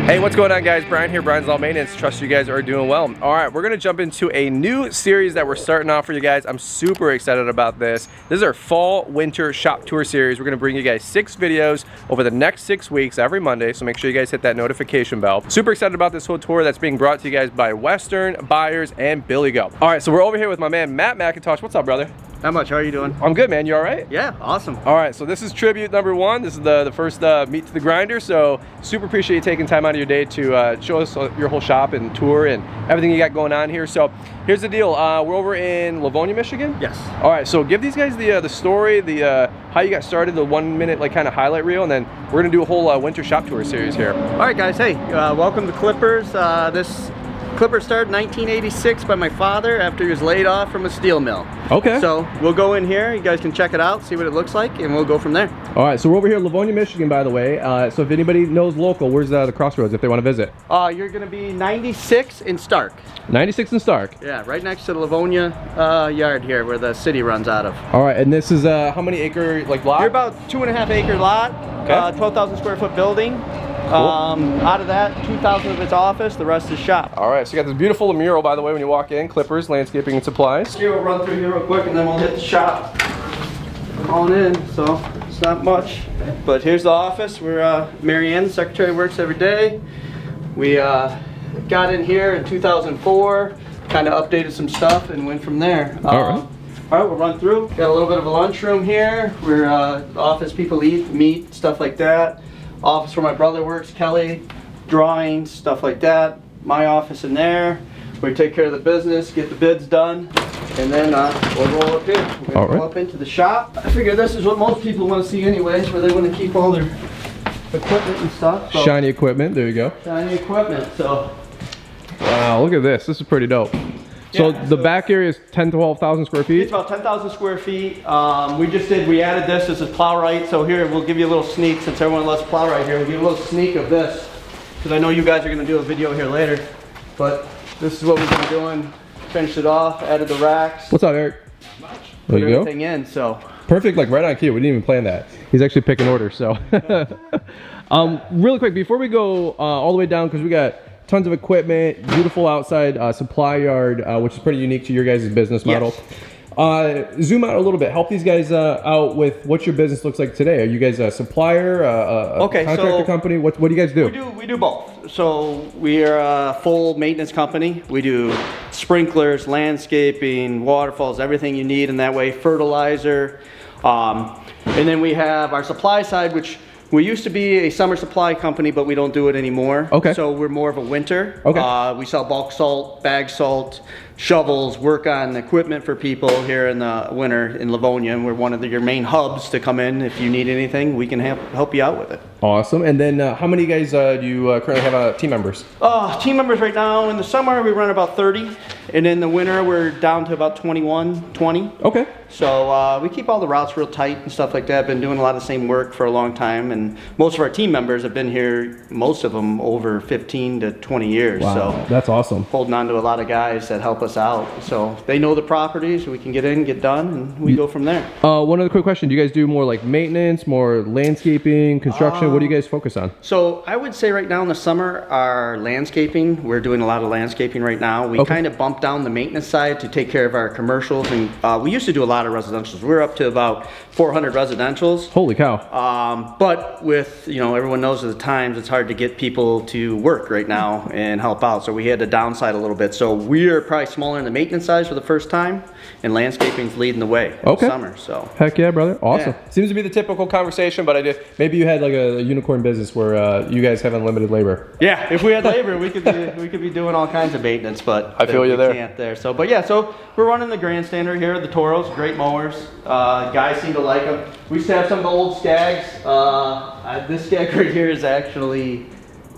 Hey, what's going on, guys? Brian here, Brian's Law Maintenance. Trust you guys are doing well. All right, we're gonna jump into a new series that we're starting off for you guys. I'm super excited about this. This is our fall winter shop tour series. We're gonna bring you guys 6 videos over the next 6 weeks every Monday, so make sure you guys hit that notification bell. Super excited about this whole tour that's being brought to you guys by Western, Buyers, and BillyGoat. All right, so we're over here with my man, Matt McIntosh. What's up, brother? Not much. How are you doing? I'm good, man. You all right? Yeah, awesome. All right, so this is tribute number 1. This is the first meet to the grinder, so super appreciate you taking time out of your day to show us your whole shop and tour and everything you got going on here. So here's the deal. We're over in Livonia, Michigan? Yes. All right, so give these guys the story, how you got started, the 1-minute like kind of highlight reel, and then we're gonna do a whole winter shop tour series here. All right, guys. Hey, welcome to Clippers. This Clipper started in 1986 by my father after he was laid off from a steel mill. Okay. So we'll go in here, you guys can check it out, see what it looks like, and we'll go from there. All right, so we're over here in Livonia, Michigan, by the way. So if anybody knows local, where's the crossroads if they want to visit? You're gonna be 96 in Stark. 96 in Stark. Yeah, right next to the Livonia yard here where the city runs out of. All right, and this is how many acre like lot? You're about 2.5 acre lot, Okay. 12,000 square foot building. Cool. Out of that, 2,000 of it's office, the rest is shop. All right, so you got this beautiful mural, by the way, when you walk in. Clippers, Landscaping and Supplies. Here, we'll run through here real quick and then we'll hit the shop. Come on in, so it's not much. But here's the office where Mary Ann, the secretary, works every day. We got in here in 2004, kind of updated some stuff and went from there. All right. All right, we'll run through. Got a little bit of a lunchroom here where office people eat, meet, stuff like that. Office where my brother works, Kelly, drawings, stuff like that. My office in there. We take care of the business, get the bids done, and then we'll roll up here. We're gonna roll up into the shop. I figure this is what most people want to see anyways, where they want to keep all their equipment and stuff. So, Shiny equipment, there you go. shiny equipment, so. Wow, look at this. This is pretty dope. So Yeah, the back area is 10 to 12,000 square It's feet? about 10,000 square feet. We added this. This is plow right. So here, we'll give you a little sneak since everyone loves plow right here. We'll give you a little sneak of this because I know you guys are going to do a video here later. But this is what we've been doing. Finished it off, added the racks. What's up, Eric? There Put you go. everything in, so. Perfect, like right on cue. We didn't even plan that. He's actually picking orders, so. Really quick, before we go all the way down, because we got tons of equipment, beautiful outside supply yard, which is pretty unique to your guys' business model. Yes. Zoom out a little bit. Help these guys out with what your business looks like today. Are you guys a supplier, a contractor company? What do you guys do? We do both. So we are a full maintenance company. We do sprinklers, landscaping, waterfalls, everything you need in that way, fertilizer. And then we have our supply side, which we used to be a summer supply company, but we don't do it anymore. Okay. So we're more of a winter. Okay. We sell bulk salt, bag salt, shovels, work on equipment for people here in the winter in Livonia. And we're one of your main hubs to come in. If you need anything, we can help you out with it. Awesome. And then how many guys do you currently have team members? Team members right now, in the summer we run about 30. And in the winter we're down to about 21, 20. Okay. So we keep all the routes real tight and stuff like that. Been doing a lot of the same work for a long time, and most of our team members have been here, most of them over 15 to 20 years. Wow, So that's awesome. holding on to a lot of guys that help us out. So they know the properties, so we can get in, get done, and we go from there. One other quick question. Do you guys do more like maintenance, more landscaping, construction? What do you guys focus on? So I would say right now in the summer, our landscaping, we're doing a lot of landscaping right now. We kind of bumped down the maintenance side to take care of our commercials, and we used to do a lot of residentials. We're up to about 400 residentials. Holy cow. But with, everyone knows at the times it's hard to get people to work right now and help out. So we had to downside a little bit. So we're probably smaller in the maintenance side for the first time, and landscaping's leading the way in the summer. So heck yeah, brother. Awesome. Yeah. Seems to be the typical conversation, but maybe you had like a unicorn business where you guys have unlimited labor. Yeah, if we had labor, we could be doing all kinds of maintenance, but I feel you there. Can't there. So, but yeah, so we're running the grandstander here, the Toros, great mowers. Guys seem to like them. We used to have some of the old Skags. This Skag right here is actually,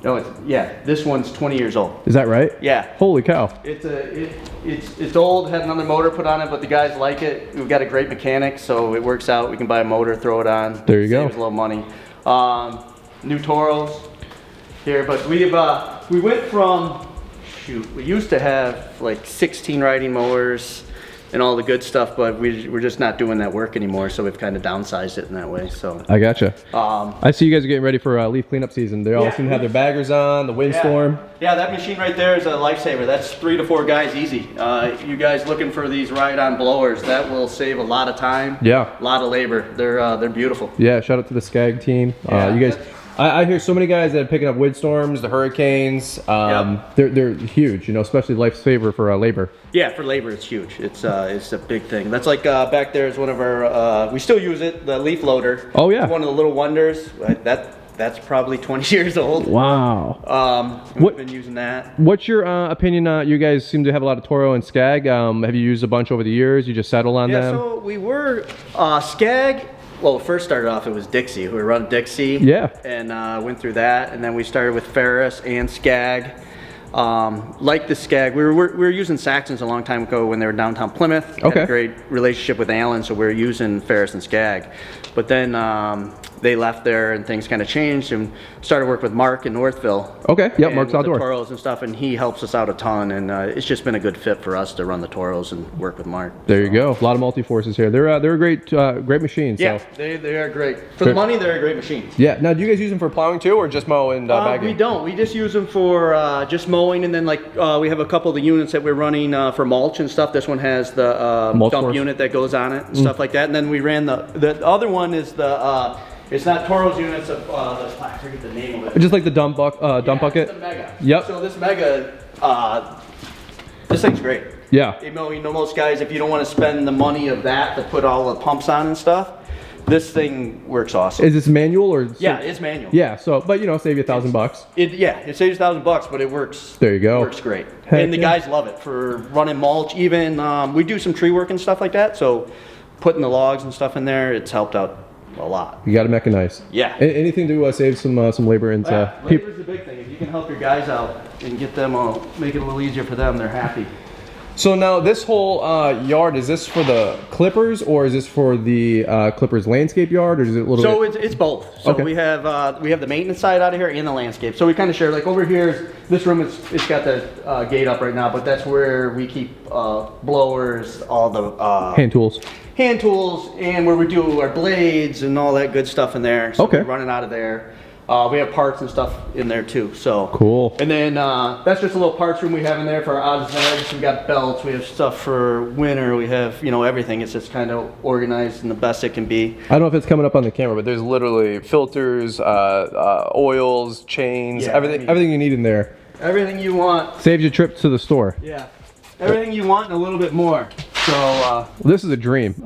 this one's 20 years old. Is that right? Yeah. Holy cow. It's old, had another motor put on it, but the guys like it. We've got a great mechanic, so it works out. We can buy a motor, throw it on. There you go. Saves a little money. New Toros here, but we went from, we used to have like 16 riding mowers, and all the good stuff, but we're just not doing that work anymore, so we've kind of downsized it in that way. So I gotcha. I see you guys are getting ready for leaf cleanup season. They all seem to have their baggers on, the windstorm. Yeah, that machine right there is a lifesaver. That's 3 to 4 guys easy. You guys looking for these ride-on blowers, that will save a lot of time. Yeah. A lot of labor. They're beautiful. Yeah, shout out to the Skag team. You guys, I hear so many guys that are picking up windstorms, the hurricanes. They're huge, you know, especially lifesaver for labor. Yeah, for labor it's huge. It's a big thing. That's like back there is one of our, we still use it, the leaf loader. Oh yeah. It's one of the little wonders. That's probably 20 years old. Wow. We've been using that. What's your opinion on, you guys seem to have a lot of Toro and Skag. Have you used a bunch over the years? You just settle on them? Yeah, so we were, Skag, well, first started off, it was Dixie. We were running Dixie. Yeah. And went through that, and then we started with Ferris and Skag. Like the Skag, we were using Saxons a long time ago when they were downtown Plymouth. Had a great relationship with Alan, so we were using Ferris and Skag. But then they left there and things kind of changed, and started work with Mark in Northville. Okay, yep, Mark's Outdoor. The Toros and stuff, and he helps us out a ton, and it's just been a good fit for us to run the Toros and work with Mark. There you go, a lot of multi-forces here. They're a great great machine. So. Yeah, they are great. For the money, they're a great machine. Yeah, now do you guys use them for plowing too, or just mow and bagging? We don't, we just use them for just mowing, and then like we have a couple of the units that we're running for mulch and stuff. This one has the dump unit that goes on it and stuff like that, and then we ran the other one is the it's not Toro's units of I forget the name of it. Just like the dump bucket. It's the Mega. Yep. So this Mega, this thing's great. Yeah. You know, most guys, if you don't want to spend the money of that to put all the pumps on and stuff, this thing works awesome. Is this manual or? Yeah, it's manual. Yeah. So, but you know, save you $1,000. It saves $1,000, but it works. There you go. It works great. And the guys love it for running mulch. Even we do some tree work and stuff like that. So, putting the logs and stuff in there, it's helped out a lot. You got to mechanize. Yeah. Anything to save some labor and labor's the big thing. If you can help your guys out and get them, make it a little easier for them, they're happy. So now this whole yard, is this for the clippers, or is this for the clippers landscape yard, or is it a little? So it's both. So we have the maintenance side out of here and the landscape. So we kind of share. Like over here, this room it's got the gate up right now, but that's where we keep blowers, all the hand tools, and where we do our blades and all that good stuff in there. So we're running out of there. We have parts and stuff in there too, so. Cool. And then that's just a little parts room we have in there for our odds and ends. We got belts, we have stuff for winter, we have, you know, everything. It's just kind of organized and the best it can be. I don't know if it's coming up on the camera, but there's literally filters, oils, chains, everything you need in there. Everything you want. Saves your trip to the store. Yeah. Everything you want and a little bit more. So this is a dream.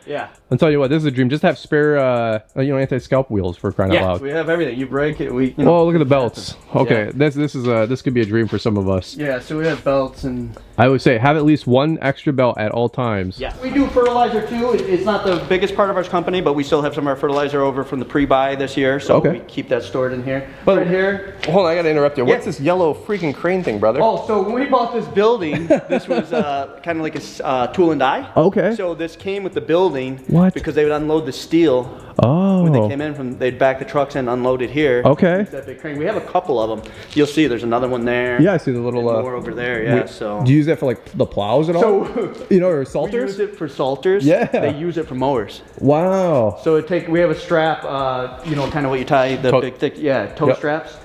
Yeah. I'll tell you what, this is a dream. Just have spare, you know, anti-scalp wheels for crying out loud. Yeah, we have everything. You break it, we. You know, oh, look at the belts. Okay, this is this could be a dream for some of us. Yeah, so we have belts and. I would say have at least one extra belt at all times. Yeah. We do fertilizer too. It's not the biggest part of our company, but we still have some of our fertilizer over from the pre-buy this year, so we keep that stored in here. But right here. Hold on, I gotta interrupt you. What's this yellow freaking crane thing, brother? Oh, so when we bought this building, this was kind of like a tool and die. Okay. So this came with the building. What? Because they would unload the steel. Oh. When they came in from, they'd back the trucks and unload it here. Okay. That big crane. We have a couple of them. You'll see there's another one there. Yeah, I see the little. More over there. Yeah. So. Do you use that for like the plows at all? So, you know, or salters? We use it for salters. Yeah. They use it for mowers. Wow. So we have a strap. You know, kind of what you tie the big thick. Yeah, toe straps.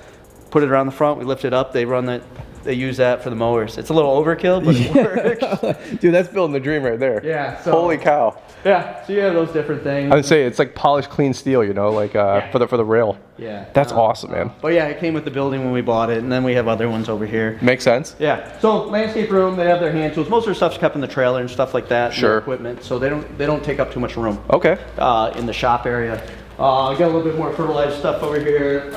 Put it around the front. We lift it up. They run that. They use that for the mowers. It's a little overkill, but it works. Dude, that's building the dream right there. Yeah. So, holy cow. Yeah. So you have those different things. I would say it's like polished, clean steel. You know, like for the rail. Yeah. That's awesome, man. But yeah, it came with the building when we bought it, and then we have other ones over here. Makes sense. Yeah. So landscape room, they have their hand tools. Most of their stuff's kept in the trailer and stuff like that. Sure. Equipment, so they don't take up too much room. Okay. In the shop area. I got a little bit more fertilizer stuff over here.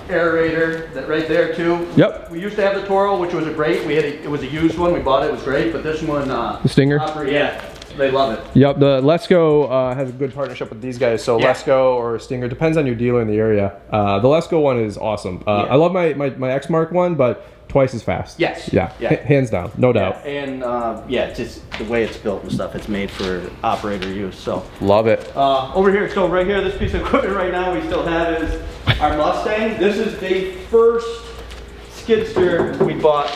Aerator, that right there too. Yep. We used to have the Toro, which was great. It was a used one. We bought it. It was great. But this one, the Stinger. Yeah, they love it. Yep. The Lesco has a good partnership with these guys. So Lesco or Stinger depends on your dealer in the area. The Lesco one is awesome. I love my X Mark one, but twice as fast. Yes. Yeah. Hands down, no doubt. And it's just the way it's built and stuff. It's made for operator use. So love it. Over here, so right here, this piece of equipment right now we still have is our Mustang. This is the first skid steer we bought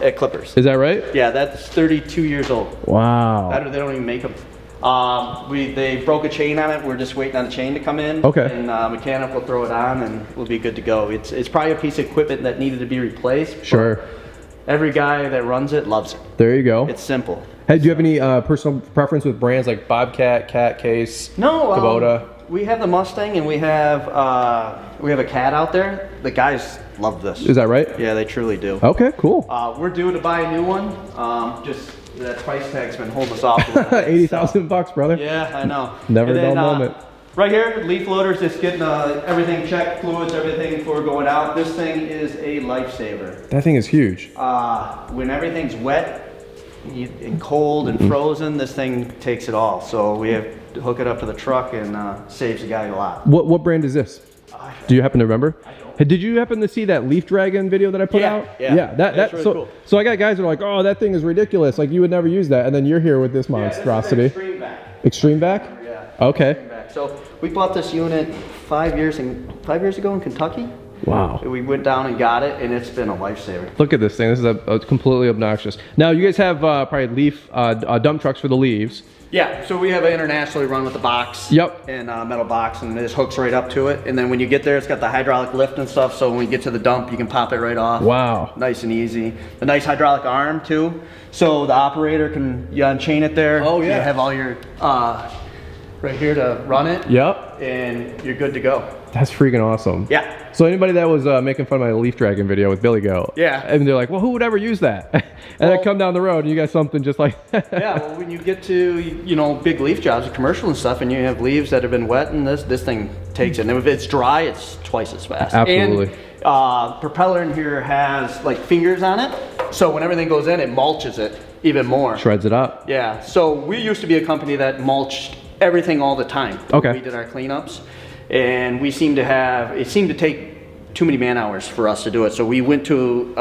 at Clippers. Is that right? Yeah, that's 32 years old. Wow. They don't even make them. They broke a chain on it. We're just waiting on the chain to come in. Okay. And mechanic will throw it on and we'll be good to go. It's probably a piece of equipment that needed to be replaced. Sure. Every guy that runs it loves it. There you go. It's simple. Hey, do you have any personal preference with brands like Bobcat, Cat Case, No, Kubota? We have the Mustang and we have a Cat out there. The guys love this. Is that right? Yeah, they truly do. Okay, cool. We're due to buy a new one. Just that price tag's been holding us off a little bit. 80,000 bucks, brother. Yeah, I know. Never And a dull then, moment. Right here, leaf loaders, just getting everything checked, fluids, everything before going out. This thing is a lifesaver. That thing is huge. When everything's wet and cold and frozen, this thing takes it all. So we have to hook it up to the truck and saves the guy a lot. What brand is this? Do you happen to remember? I don't. Hey, did you happen to see that Leaf Dragon video that I put out? Yeah. That's really so cool. So I got guys that are like, oh, that thing is ridiculous. Like you would never use that, and then you're here with this monstrosity. This is extreme back. Extreme back? Yeah. Okay. Extreme back. So we bought this unit 5 years ago in Kentucky. Wow. We went down and got it, and it's been a lifesaver. Look at this thing. This is a completely obnoxious. Now you guys have probably leaf dump trucks for the leaves. Yeah, so we have an internationally run with a box. Yep. And metal box, and this hooks right up to it. And then when you get there, it's got the hydraulic lift and stuff, so when you get to the dump, you can pop it right off. Wow. Nice and easy. A nice hydraulic arm, too. So the operator can unchain it there. Oh, yeah. You have all your, right here to run it. Yep. And you're good to go. That's freaking awesome. Yeah. So anybody that was making fun of my Leaf Dragon video with BillyGoat. Yeah. And they're like, well, who would ever use that? And I come down the road and you got something just like Yeah, well, when you get to, you know, big leaf jobs, commercial and stuff, and you have leaves that have been wet, and this thing takes it. And if it's dry, it's twice as fast. Absolutely. And propeller in here has like fingers on it, so when everything goes in, it mulches it even more. shreds it up. Yeah, so we used to be a company that mulched everything all the time. Okay. We did our cleanups, and it seemed to take too many man hours for us to do it. So we went to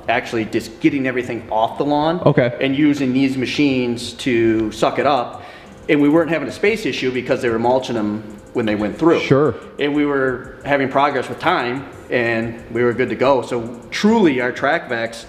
actually just getting everything off the lawn. Okay. And using these machines to suck it up. And we weren't having a space issue because they were mulching them when they went through. Sure. And we were having progress with time, and we were good to go. So truly our track vacs,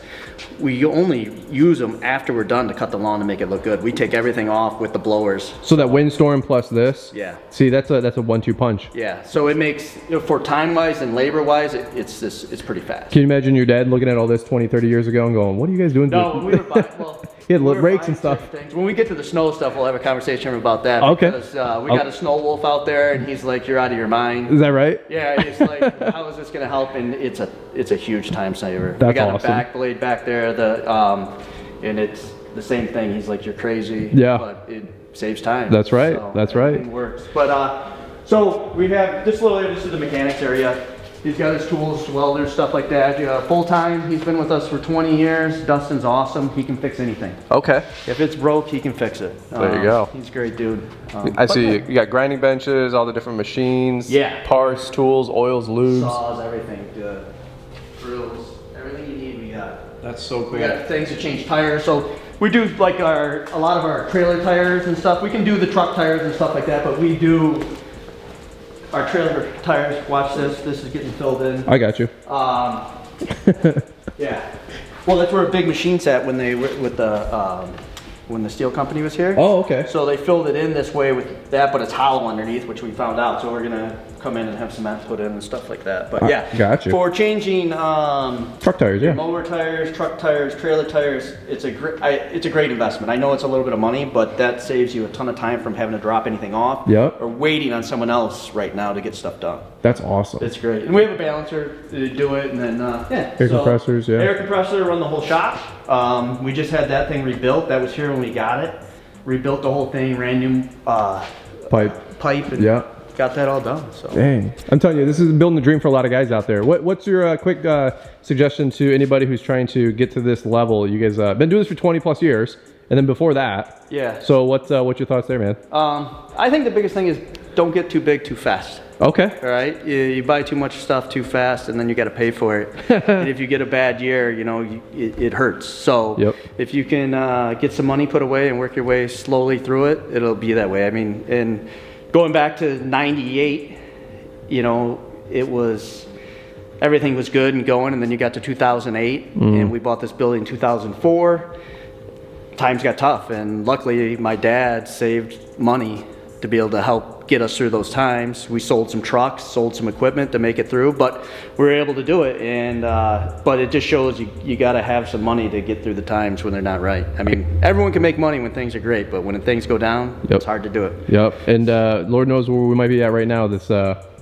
we only use them after we're done to cut the lawn to make it look good. We take everything off with the blowers. So that windstorm plus this. Yeah. See, that's a 1-2 punch. Yeah, so it makes, you know, for time-wise and labor-wise, it's pretty fast. Can you imagine your dad looking at all this 20, 30 years ago and going, what are you guys doing? No, when we were buying, well, He had we were rakes buying and stuff. certain things. When we get to the snow stuff, we'll have a conversation about that. Okay. Because we got a snow wolf out there, and he's like, "You're out of your mind." Is that right? Yeah, it's like, how is this going to help? And it's a huge time saver. We That's got awesome. a back blade back there, and it's the same thing. He's like, "You're crazy." Yeah. But it saves time. That's right. So That's right. everything works. But so we have this little area. This is the mechanics area. He's got his tools, welders, stuff like that. Full time. He's been with us for 20 years. Dustin's awesome. He can fix anything. Okay. If it's broke, he can fix it. There you go. He's a great dude. I see you got grinding benches, all the different machines, Yeah. parts, tools, oils, lubes. Saws, everything. Drills, everything you need, we got. That's so We got things to change tires. So we do like a lot of our trailer tires and stuff. We can do the truck tires and stuff like that, but we do our trailer tires. Watch this. This is getting filled in. I got you. Yeah. Well, that's where a big machine sat when they were with the when the steel company was here. Oh, okay. So they filled it in this way with that, but it's hollow underneath, which we found out. So we're gonna come in and have cement put in and stuff like that. But yeah, Gotcha. For changing Truck tires, yeah. mower tires, truck tires, trailer tires, it's a great investment. I know it's a little bit of money, but that saves you a ton of time from having to drop anything off. Yep. Or waiting on someone else right now to get stuff done. That's awesome. It's great. And we have a balancer to do it, and then yeah. Air compressors, yeah. Air compressor, run the whole shop. We just had that thing rebuilt. That was here when we got it. Rebuilt the whole thing, ran new pipe, and Yeah. got that all done. So. Dang. I'm telling you, this is building a dream for a lot of guys out there. What's your quick suggestion to anybody who's trying to get to this level? You guys been doing this for 20 plus years, and then before that. Yeah. So what's your thoughts there, man? I think the biggest thing is don't get too big too fast. Okay. All right, you buy too much stuff too fast, and then you got to pay for it. And if you get a bad year, you know it hurts. So Yep. if you can get some money put away and work your way slowly through it, it'll be that way. I mean, and going back to '98, you know, it was everything was good and going, and then you got to 2008, and we bought this building in 2004. Times got tough, and luckily my dad saved money to be able to help get us through those times. We sold some trucks, sold some equipment to make it through, but we were able to do it. And but it just shows you got to have some money to get through the times when they're not right. I mean, everyone can make money when things are great, but when things go down, it's hard to do it. Yep. And Lord knows where we might be at right now this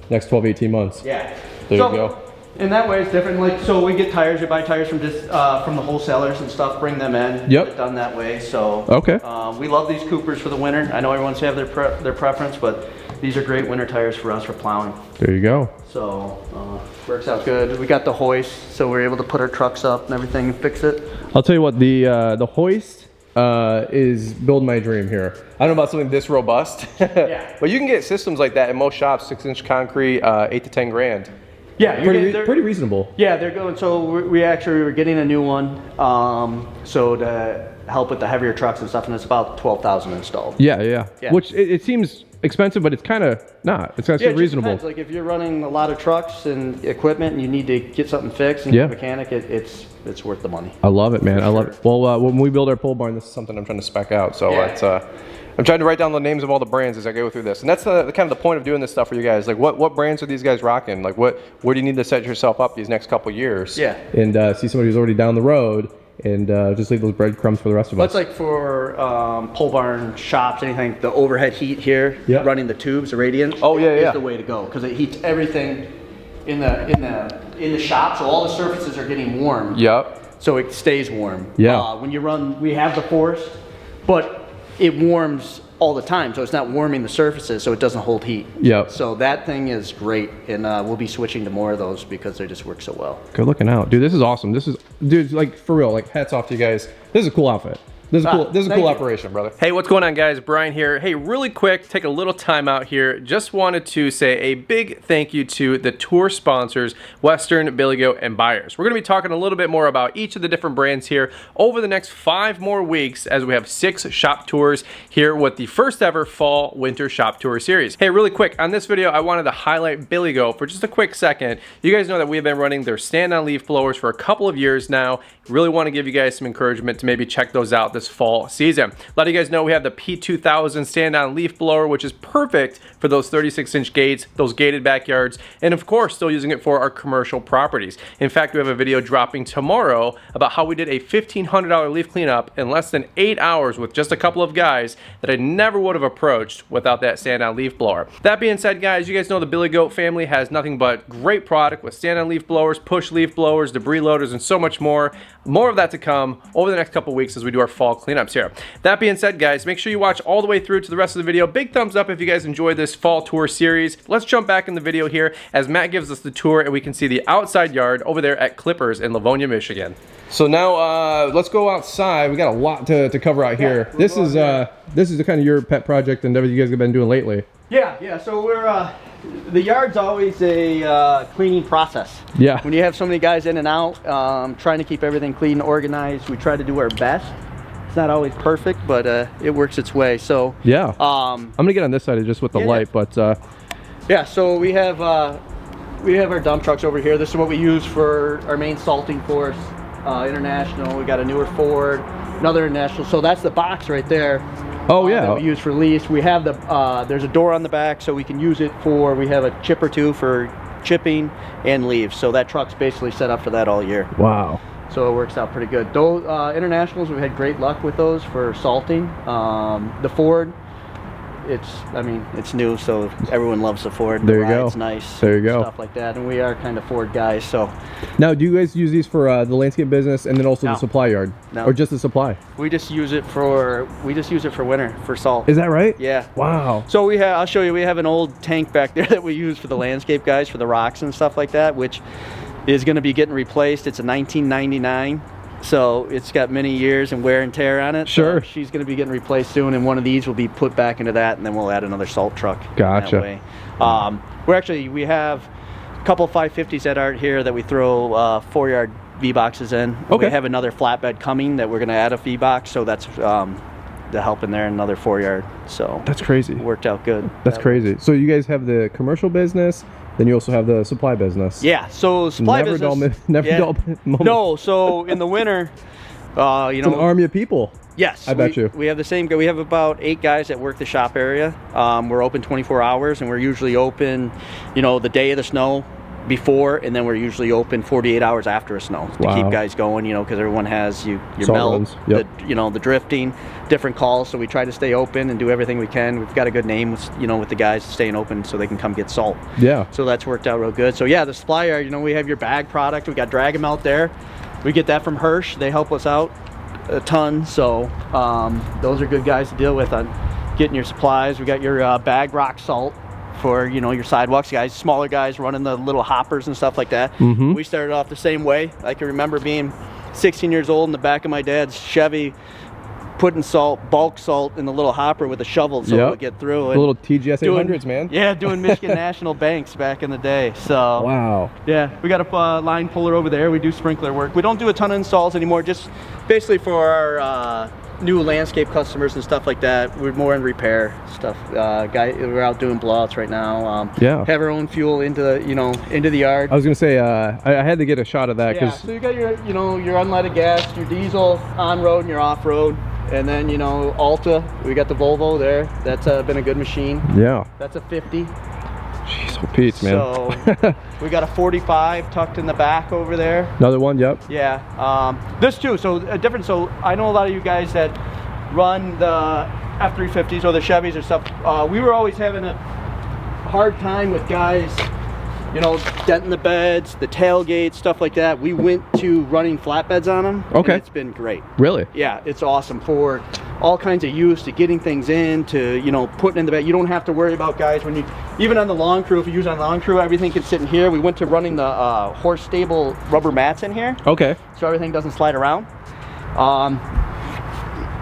next 12, 18 months. Yeah. There you go. In that way, it's different. Like, so we get tires. We buy tires from just from the wholesalers and stuff. Bring them in. Yep. It's done that way. So okay. We love these Coopers for the winter. I know everyone's have their preference, but these are great winter tires for us for plowing. There you go. So works out good. We got the hoist, so we're able to put our trucks up and everything and fix it. I'll tell you what, the hoist is build my dream here. I don't know about something this robust. Yeah. But you can get systems like that in most shops, 6-inch concrete, 8 to 10 grand. Yeah, pretty reasonable. Yeah, they're going. So we actually were getting a new one, so to help with the heavier trucks and stuff, and it's about 12,000 installed. Yeah. Which it seems expensive, but it's kind of not. It's actually reasonable. Depends. Like if you're running a lot of trucks and equipment, and you need to get something fixed, and you're a mechanic, it's worth the money. I love it, man. I love it. Well, when we build our pole barn, this is something I'm trying to spec out. So it's I'm trying to write down the names of all the brands as I go through this, and that's the kind of the point of doing this stuff for you guys. Like, what brands are these guys rocking? Like, where do you need to set yourself up these next couple years? Yeah. And see somebody who's already down the road, and just leave those breadcrumbs for the rest of us. That's like for pole barn shops, anything. The overhead heat here, running the tubes, the radiant. Oh is the way to go because it heats everything in the shop, so all the surfaces are getting warm. Yep. So it stays warm. Yeah. When you run, we have the force, but it warms all the time, so it's not warming the surfaces, so it doesn't hold heat. Yep. So that thing is great, and we'll be switching to more of those because they just work so well. Good looking out, dude. This is awesome. Dude, like for real, like hats off to you guys. This is a cool outfit. This is a cool operation, brother. Hey, what's going on, guys? Brian here. Hey, really quick, take a little time out here. Just wanted to say a big thank you to the tour sponsors, Western, BillyGoat, and Buyers. We're going to be talking a little bit more about each of the different brands here over the next 5 more weeks as we have 6 shop tours here with the first ever fall winter shop tour series. Hey, really quick, on this video, I wanted to highlight BillyGoat for just a quick second. You guys know that we have been running their stand-on leaf blowers for a couple of years now. Really want to give you guys some encouragement to maybe check those out this fall season. A lot of you guys know we have the P2000 stand-on leaf blower, which is perfect for those 36-inch gates, those gated backyards, and of course, still using it for our commercial properties. In fact, we have a video dropping tomorrow about how we did a $1,500 leaf cleanup in less than 8 hours with just a couple of guys that I never would have approached without that stand-on leaf blower. That being said, guys, you guys know the BillyGoat family has nothing but great product with stand-on leaf blowers, push leaf blowers, debris loaders, and so much more. More of that to come over the next couple weeks as we do our fall cleanups here. That being said, guys, make sure you watch all the way through to the rest of the video. Big thumbs up if you guys enjoyed this fall tour series. Let's jump back in the video here as Matt gives us the tour and we can see the outside yard over there at Clippers in Livonia, Michigan. So now let's go outside. We got a lot to cover out here. This is the kind of your pet project and everything you guys have been doing lately. Yeah. So we're the yard's always a cleaning process. Yeah. When you have so many guys in and out, trying to keep everything clean and organized, we try to do our best. It's not always perfect, but it works its way. So yeah. I'm gonna get on this side just with the light, but yeah. So we have our dump trucks over here. This is what we use for our main salting force. International. We got a newer Ford, another International. So that's the box right there. Oh yeah. That we use for lease. We have the there's a door on the back, so we can use it for. We have a chip or two for chipping and leaves. So that truck's basically set up for that all year. Wow. So it works out pretty good. Those Internationals, we've had great luck with those for salting. The Ford, it's new, so everyone loves the Ford. There you go. It's nice. There you go. Stuff like that, and we are kind of Ford guys. So now, do you guys use these for the landscape business and then also the supply yard, or just the supply? We just use it for winter for salt. Is that right? Yeah. Wow. So I'll show you. We have an old tank back there that we use for the landscape guys for the rocks and stuff like that, which is going to be getting replaced. It's a 1999. So it's got many years and wear and tear on it. Sure. So she's going to be getting replaced soon, and one of these will be put back into that, and then we'll add another salt truck. Gotcha. That way. We have a couple 550s that aren't here that we throw 4-yard V-boxes in. Okay. We have another flatbed coming that we're going to add a V-box, so that's to help in there in another 4-yard. So That's crazy. it worked out good. That's crazy. So you guys have the commercial business, then you also have the supply business. Yeah, so supply never business. Never dull moment. No, so in the winter, it's an army of people. Yes, I bet you. We have the same. We have about 8 guys that work the shop area. We're open 24 hours, and we're usually open, the day of the snow before, and then we're usually open 48 hours after a snow to keep guys going. Because everyone has your melt, yep. the drifting, different calls. So we try to stay open and do everything we can. We've got a good name, with the guys staying open so they can come get salt. Yeah. So that's worked out real good. So yeah, the supply yard. We have your bag product. We got Dragon Melt there. We get that from Hirsch. They help us out a ton, so those are good guys to deal with on getting your supplies. We got your bag rock salt for your sidewalks guys, smaller guys running the little hoppers and stuff like that. We started off the same way. I can remember being 16 years old in the back of my dad's Chevy, putting bulk salt in the little hopper with a shovel so it would get through. The little TGS 800s, man. Yeah, doing Michigan National Banks back in the day. So wow. Yeah, we got a line puller over there. We do sprinkler work. We don't do a ton of installs anymore, just basically for our new landscape customers and stuff like that. We're more in repair stuff. We're out doing blowouts right now. Have our own fuel into the yard. I was gonna say I had to get a shot of that because so you got your your unleaded gas, your diesel on road and your off road. And then, Alta, we got the Volvo there. That's been a good machine. Yeah. That's a 50. Jeez, oh Pete's, man. So we got a 45 tucked in the back over there. Another one, yep. Yeah. This too, so different. So I know a lot of you guys that run the F350s or the Chevys or stuff. We were always having a hard time with guys, denting the beds, the tailgates, stuff like that. We went to running flatbeds on them. Okay. And it's been great. Really? Yeah, it's awesome for all kinds of use, to getting things in, to, putting in the bed. You don't have to worry about guys when even on the lawn crew, if you use on the lawn crew, everything can sit in here. We went to running the horse stable rubber mats in here. Okay. So everything doesn't slide around.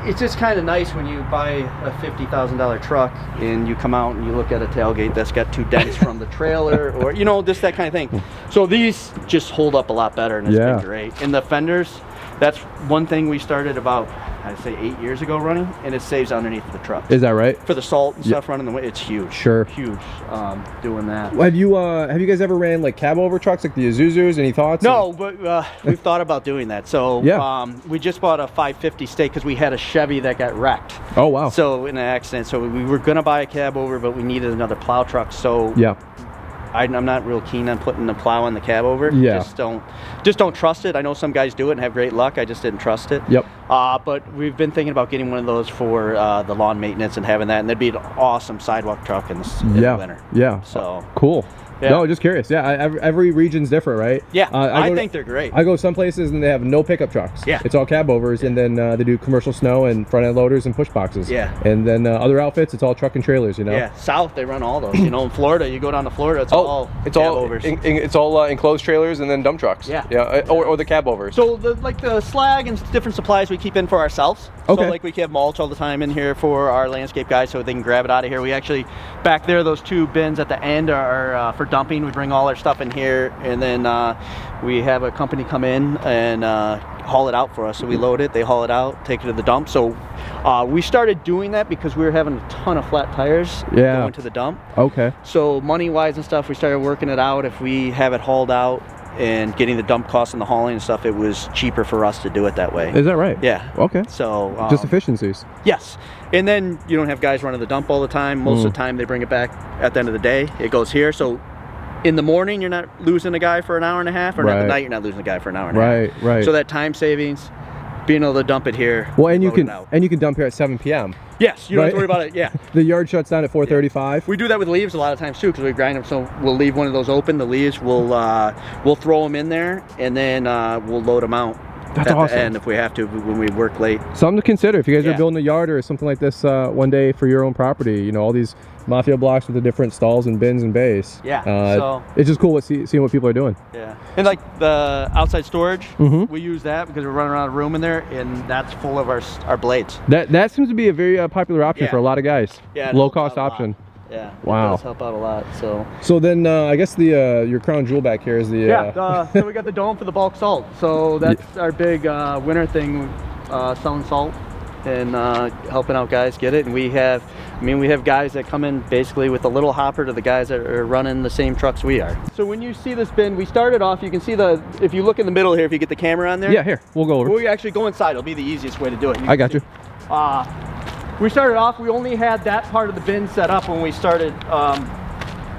It's just kind of nice when you buy a $50,000 truck and you come out and you look at a tailgate that's got 2 dents from the trailer, or just that kind of thing. So these just hold up a lot better, and it's been great. And the fenders, that's one thing we started about, I'd say 8 years ago running, and it saves underneath the truck. Is that right? For the salt and stuff running the way, it's huge. Sure. Huge. Doing that. Well, have you guys ever ran like cab over trucks like the Isuzus? Any thoughts? No, but we've thought about doing that. So we just bought a 550 Stake because we had a Chevy that got wrecked. Oh wow. So in an accident, so we were gonna buy a cab over, but we needed another plow truck. So I'm not real keen on putting the plow on the cab over. Yeah. Just don't trust it. I know some guys do it and have great luck. I just didn't trust it. Yep. But we've been thinking about getting one of those for the lawn maintenance and having that, and that'd be an awesome sidewalk truck in the winter. Yeah. So cool. Yeah. No, just curious. Yeah, every region's different, right? Yeah, I think they're great. I go some places and they have no pickup trucks. Yeah. It's all cab overs, and then they do commercial snow and front end loaders and push boxes. Yeah. And then other outfits, it's all truck and trailers, Yeah, south they run all those. In Florida, you go down to Florida, it's all cab overs. It's all enclosed trailers and then dump trucks. Yeah. Yeah, or the cab overs. So the slag and different supplies we keep in for ourselves. Okay. So we have mulch all the time in here for our landscape guys so they can grab it out of here. We actually, back there, those 2 bins at the end are for dumping. We bring all our stuff in here, and then we have a company come in and haul it out for us. So we load it, they haul it out, take it to the dump. So we started doing that because we were having a ton of flat tires going to the dump. Okay. So money-wise and stuff, we started working it out. If we have it hauled out and getting the dump costs and the hauling and stuff, it was cheaper for us to do it that way. Is that right? Yeah. Okay. So just efficiencies. Yes. And then you don't have guys running the dump all the time. Most of the time they bring it back at the end of the day. It goes here. So in the morning you're not losing a guy for an hour and a half, or at the night you're not losing a guy for an hour and a half. Right. So that time savings, being able to dump it here. Well, and you can dump here at 7 p.m. Yes, you don't have to worry about it. Yeah. The yard shuts down at 4:35. We do that with leaves a lot of times too, because we grind them. So we'll leave one of those open. The leaves we'll throw them in there, and then we'll load them out. That's at awesome. the end if we have to when we work late. Something to consider if you guys are building a yard or something like this one day for your own property. All these mafia blocks with the different stalls and bins and bays. Yeah. So it's just cool seeing what people are doing. Yeah. And like the outside storage, we use that because we're running around a room in there, and that's full of our blades. That seems to be a very popular option for a lot of guys. Yeah. Low cost option. Yeah. Wow. It does help out a lot. So then I guess your crown jewel back here is the so we got the dome for the bulk salt. So that's our big winter thing, selling salt. and helping out guys get it. And we have guys that come in basically with a little hopper to the guys that are running the same trucks we are. So when you see this bin, we started off, you can see if you look in the middle here, if you get the camera on there. Yeah, here, we'll go over. We actually go inside, it'll be the easiest way to do it. I got you. We started off, we only had that part of the bin set up when we started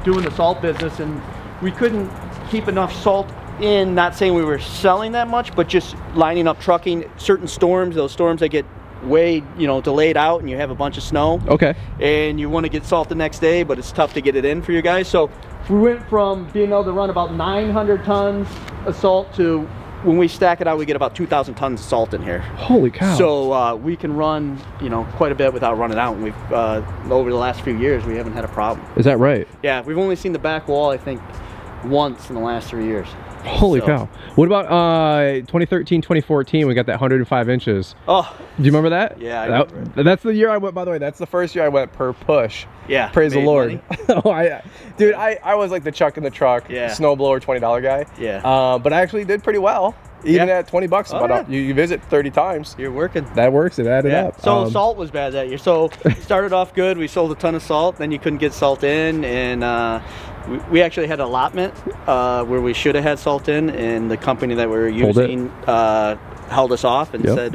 doing the salt business, and we couldn't keep enough salt in, not saying we were selling that much, but just lining up trucking. Certain storms, those storms that get way, delayed out and you have a bunch of snow. Okay. And you want to get salt the next day, but it's tough to get it in for you guys. So we went from being able to run about 900 tons of salt to, when we stack it out, we get about 2,000 tons of salt in here. Holy cow. So we can run, quite a bit without running out. And we've, over the last few years, we haven't had a problem. Is that right? Yeah, we've only seen the back wall, I think, once in the last 3 years. Holy cow. What about 2013, 2014? We got that 105 inches. Oh. Do you remember that? Yeah, I remember it. That's the year I went, by the way. That's the first year I went per push. Yeah. Praise the Lord. Dude, I was like the Chuck in the truck, snowblower $20 guy. Yeah. But I actually did pretty well. Even at 20 bucks, you visit 30 times. You're working. That works, it added up. So salt was bad that year. So it started off good, we sold a ton of salt, then you couldn't get salt in, and we actually had an allotment where we should have had salt in, and the company that we were using held us off and said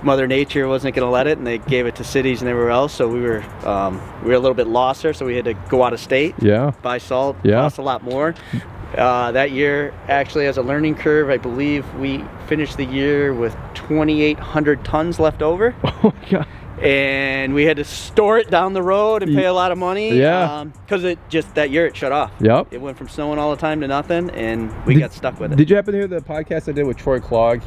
Mother Nature wasn't going to let it, and they gave it to cities and everywhere else. So we were a little bit lost there, so we had to go out of state, buy salt, cost a lot more. That year, actually, as a learning curve, I believe we finished the year with 2,800 tons left over. Oh my God. And we had to store it down the road and pay a lot of money. Yeah. Because that year it shut off. Yep. It went from snowing all the time to nothing, and we got stuck with it. Did you happen to hear the podcast I did with Troy Clogg?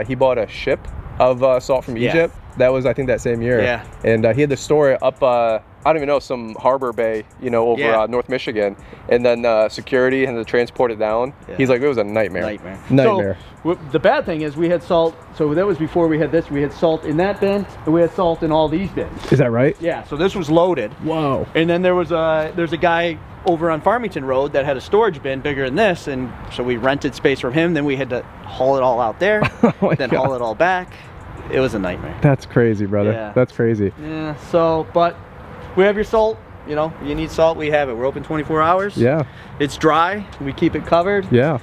He bought a ship of salt from Egypt. That was, I think, that same year. Yeah. And he had to store it up, I don't even know, some harbor bay, over North Michigan. And then security had to transport it down. Yeah. He's like, it was a nightmare. Nightmare. So, the bad thing is we had salt, so that was before we had this. We had salt in that bin, and we had salt in all these bins. Is that right? Yeah, so this was loaded. Whoa. And then there's a guy over on Farmington Road that had a storage bin bigger than this, and so we rented space from him. Then we had to haul it all out there, then haul it all back. It was a nightmare. That's crazy, brother. Yeah. That's crazy. Yeah, so, but we have your salt. You need salt, we have it. We're open 24 hours. Yeah. It's dry. We keep it covered. Yeah.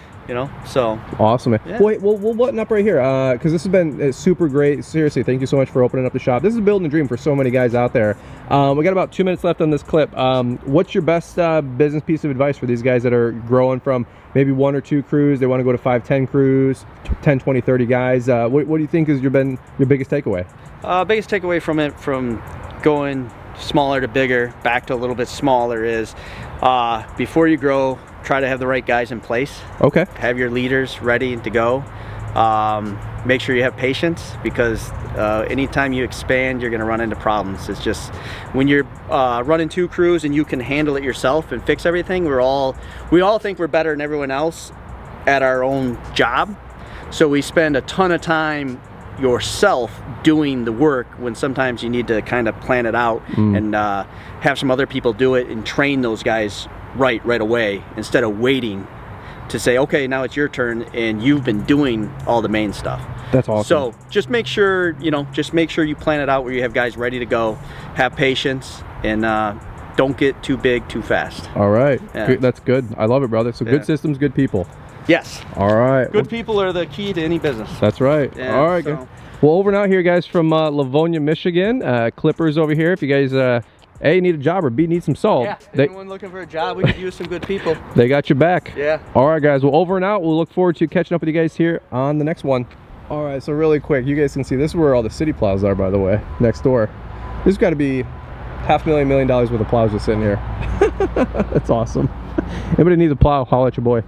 So. Awesome, man. Yeah. Wait, we'll button up right here, because this has been super great. Seriously, thank you so much for opening up the shop. This is building a dream for so many guys out there. We got about 2 minutes left on this clip. What's your best business piece of advice for these guys that are growing from maybe 1 or 2 crews? They want to go to 5, 10 crews, 10, 20, 30 guys. What do you think has been your biggest takeaway? Biggest takeaway from going smaller to bigger, back to a little bit smaller, is before you grow, try to have the right guys in place. Okay. Have your leaders ready to go. Make sure you have patience, because anytime you expand, you're going to run into problems. It's just when you're running 2 crews and you can handle it yourself and fix everything, we all think we're better than everyone else at our own job. So we spend a ton of time yourself doing the work, when sometimes you need to kind of plan it out and have some other people do it and train those guys right away, instead of waiting to say, okay, now it's your turn and you've been doing all the main stuff. That's awesome. So just make sure you plan it out where you have guys ready to go, have patience, and don't get too big too fast. All right. Yeah. That's good. I love it, brother. So good systems, good people. Yes. All right. Good people are the key to any business. That's right. Yeah, all right. So. Good. Well, over and out here, guys, from Livonia, Michigan. Clippers over here. If you guys A, need a job, or B, need some salt. Yeah, anyone looking for a job, we could use some good people. They got your back. Yeah. All right, guys. Well, over and out. We'll look forward to catching up with you guys here on the next one. All right, so really quick, you guys can see this is where all the city plows are, by the way, next door. This has got to be $500,000 worth of plows just sitting here. That's awesome. Anybody needs a plow, holler at your boy.